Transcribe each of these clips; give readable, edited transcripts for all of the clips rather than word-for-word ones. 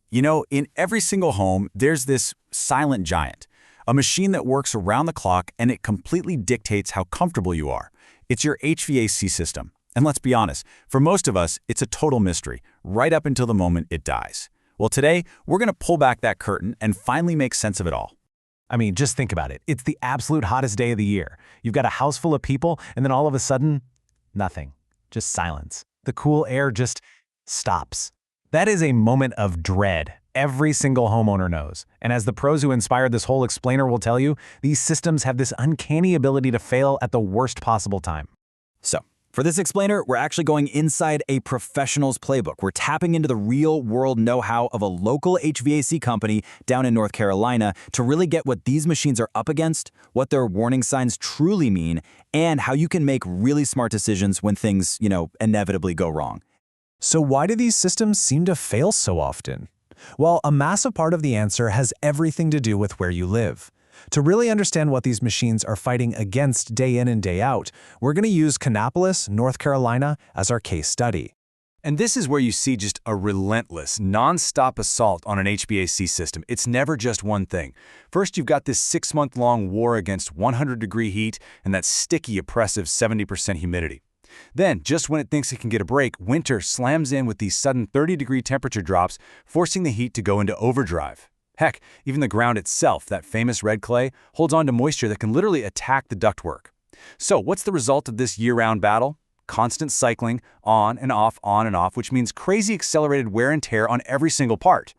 You know, in every single home, there's this silent giant, a machine that works around the clock and it completely dictates how comfortable you are. It's your HVAC system. And let's be honest, for most of us, it's a total mystery, right up until the moment it dies. Well, today, we're going to pull back that curtain and finally make sense of it all. I mean, just think about it. It's the absolute hottest day of the year. You've got a house full of people, and then all of a sudden, nothing. Just silence. The cool air just stops. That is a moment of dread. Every single homeowner knows. And as the pros who inspired this whole explainer will tell you, these systems have this uncanny ability to fail at the worst possible time. So, for this explainer, we're actually going inside a professional's playbook. We're tapping into the real-world know-how of a local HVAC company down in North Carolina to really get what these machines are up against, what their warning signs truly mean, and how you can make really smart decisions when things, inevitably go wrong. So why do these systems seem to fail so often? Well, a massive part of the answer has everything to do with where you live. To really understand what these machines are fighting against day in and day out, we're going to use Kannapolis, North Carolina, as our case study. And this is where you see just a relentless, non-stop assault on an HVAC system. It's never just one thing. First, you've got this 6-month-long war against 100-degree heat and that sticky, oppressive 70% humidity. Then, just when it thinks it can get a break, winter slams in with these sudden 30-degree temperature drops, forcing the heat to go into overdrive. Heck, even the ground itself, that famous red clay, holds on to moisture that can literally attack the ductwork. So what's the result of this year-round battle? Constant cycling, on and off, which means crazy accelerated wear and tear on every single part.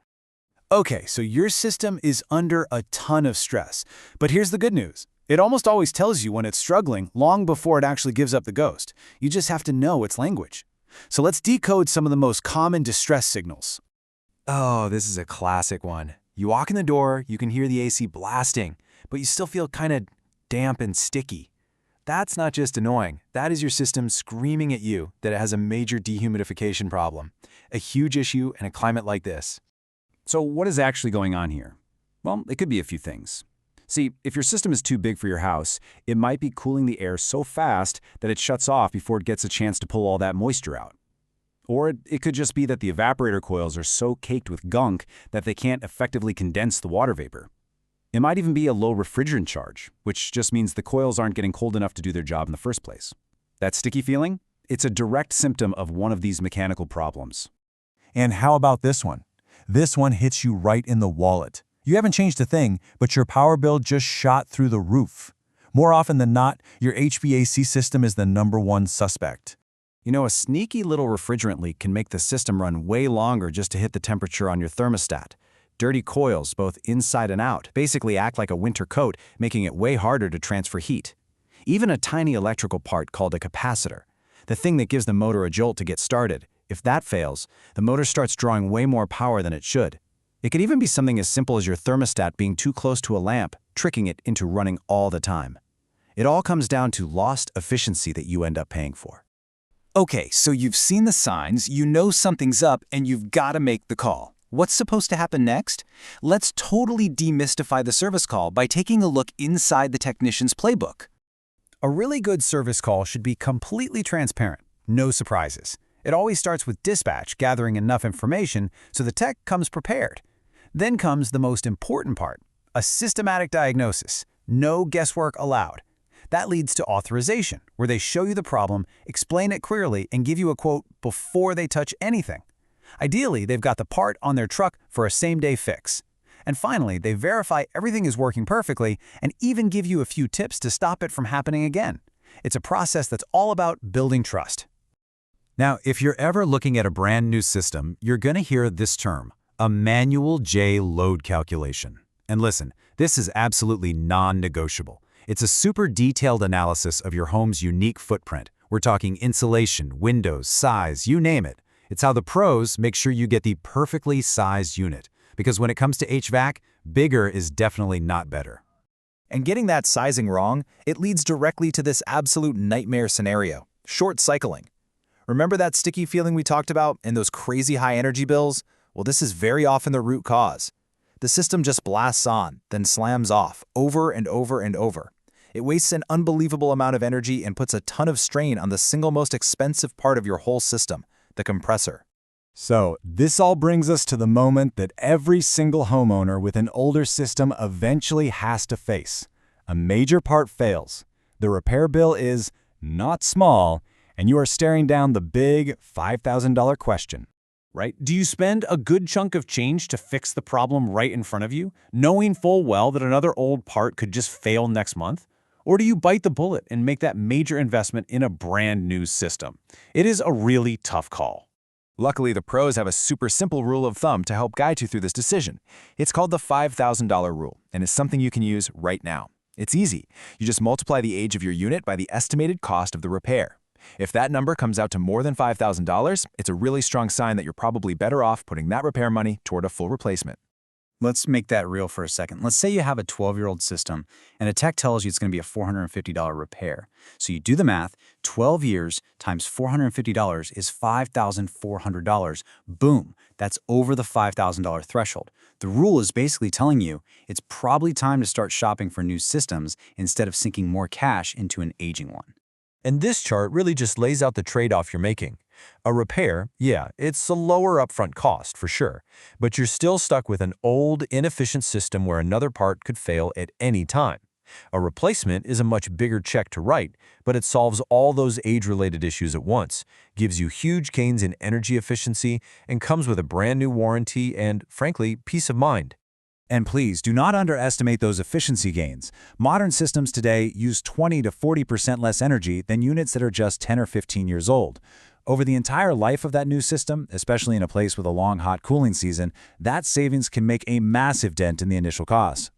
Okay, so your system is under a ton of stress. But here's the good news. It almost always tells you when it's struggling long before it actually gives up the ghost. You just have to know its language. So let's decode some of the most common distress signals. Oh, this is a classic one. You walk in the door, you can hear the AC blasting, but you still feel kind of damp and sticky. That's not just annoying. That is your system screaming at you that it has a major dehumidification problem, a huge issue in a climate like this. So what is actually going on here? Well, it could be a few things. See, if your system is too big for your house, it might be cooling the air so fast that it shuts off before it gets a chance to pull all that moisture out. Or it could just be that the evaporator coils are so caked with gunk that they can't effectively condense the water vapor. It might even be a low refrigerant charge, which just means the coils aren't getting cold enough to do their job in the first place. That sticky feeling? It's a direct symptom of one of these mechanical problems. And how about this one? This one hits you right in the wallet. You haven't changed a thing, but your power bill just shot through the roof. More often than not, your HVAC system is the #1 suspect. You know, a sneaky little refrigerant leak can make the system run way longer just to hit the temperature on your thermostat. Dirty coils, both inside and out, basically act like a winter coat, making it way harder to transfer heat. Even a tiny electrical part called a capacitor, the thing that gives the motor a jolt to get started, if that fails, the motor starts drawing way more power than it should. It could even be something as simple as your thermostat being too close to a lamp, tricking it into running all the time. It all comes down to lost efficiency that you end up paying for. Okay, so you've seen the signs, you know something's up, and you've got to make the call. What's supposed to happen next? Let's totally demystify the service call by taking a look inside the technician's playbook. A really good service call should be completely transparent, no surprises. It always starts with dispatch gathering enough information so the tech comes prepared. Then comes the most important part, a systematic diagnosis, no guesswork allowed. That leads to authorization, where they show you the problem, explain it clearly, and give you a quote before they touch anything. Ideally, they've got the part on their truck for a same-day fix. And finally, they verify everything is working perfectly and even give you a few tips to stop it from happening again. It's a process that's all about building trust. Now, if you're ever looking at a brand new system, you're going to hear this term, a manual J load calculation. And listen, this is absolutely non-negotiable. It's a super detailed analysis of your home's unique footprint. We're talking insulation, windows, size, you name it. It's how the pros make sure you get the perfectly sized unit. Because when it comes to HVAC, bigger is definitely not better. And getting that sizing wrong, it leads directly to this absolute nightmare scenario, short cycling. Remember that sticky feeling we talked about and those crazy high energy bills? Well, this is very often the root cause. The system just blasts on, then slams off, over and over and over. It wastes an unbelievable amount of energy and puts a ton of strain on the single most expensive part of your whole system, the compressor. So, this all brings us to the moment that every single homeowner with an older system eventually has to face. A major part fails. The repair bill is not small, and you are staring down the big $5,000 question. Right? Do you spend a good chunk of change to fix the problem right in front of you, knowing full well that another old part could just fail next month? Or do you bite the bullet and make that major investment in a brand new system? It is a really tough call. Luckily, the pros have a super simple rule of thumb to help guide you through this decision. It's called the $5,000 rule, and it's something you can use right now. It's easy. You just multiply the age of your unit by the estimated cost of the repair. If that number comes out to more than $5,000, it's a really strong sign that you're probably better off putting that repair money toward a full replacement. Let's make that real for a second. Let's say you have a 12-year-old system, and a tech tells you it's going to be a $450 repair. So you do the math, 12 years times $450 is $5,400. Boom, that's over the $5,000 threshold. The rule is basically telling you it's probably time to start shopping for new systems instead of sinking more cash into an aging one. And this chart really just lays out the trade-off you're making. A repair, yeah, it's a lower upfront cost for sure, but you're still stuck with an old, inefficient system where another part could fail at any time. A replacement is a much bigger check to write, but it solves all those age-related issues at once, gives you huge gains in energy efficiency, and comes with a brand new warranty and, frankly, peace of mind. And please, do not underestimate those efficiency gains. Modern systems today use 20 to 40% less energy than units that are just 10 or 15 years old. Over the entire life of that new system, especially in a place with a long hot cooling season, that savings can make a massive dent in the initial cost.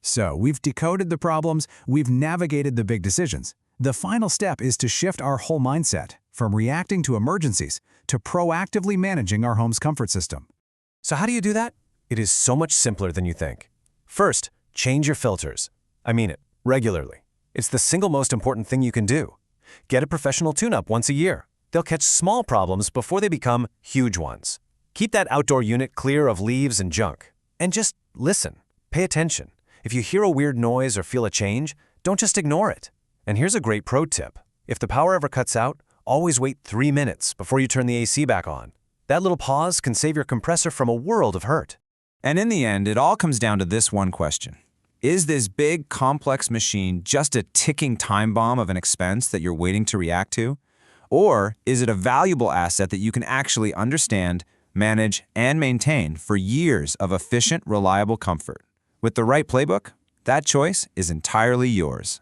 So, we've decoded the problems, we've navigated the big decisions. The final step is to shift our whole mindset, from reacting to emergencies to proactively managing our home's comfort system. So how do you do that? It is so much simpler than you think. First, change your filters. I mean it, regularly. It's the single most important thing you can do. Get a professional tune-up once a year. They'll catch small problems before they become huge ones. Keep that outdoor unit clear of leaves and junk. And just listen. Pay attention. If you hear a weird noise or feel a change, don't just ignore it. And here's a great pro tip. If the power ever cuts out, always wait 3 minutes before you turn the AC back on. That little pause can save your compressor from a world of hurt. And in the end, it all comes down to this one question. Is this big, complex machine just a ticking time bomb of an expense that you're waiting to react to? Or is it a valuable asset that you can actually understand, manage, and maintain for years of efficient, reliable comfort? With the right playbook, that choice is entirely yours.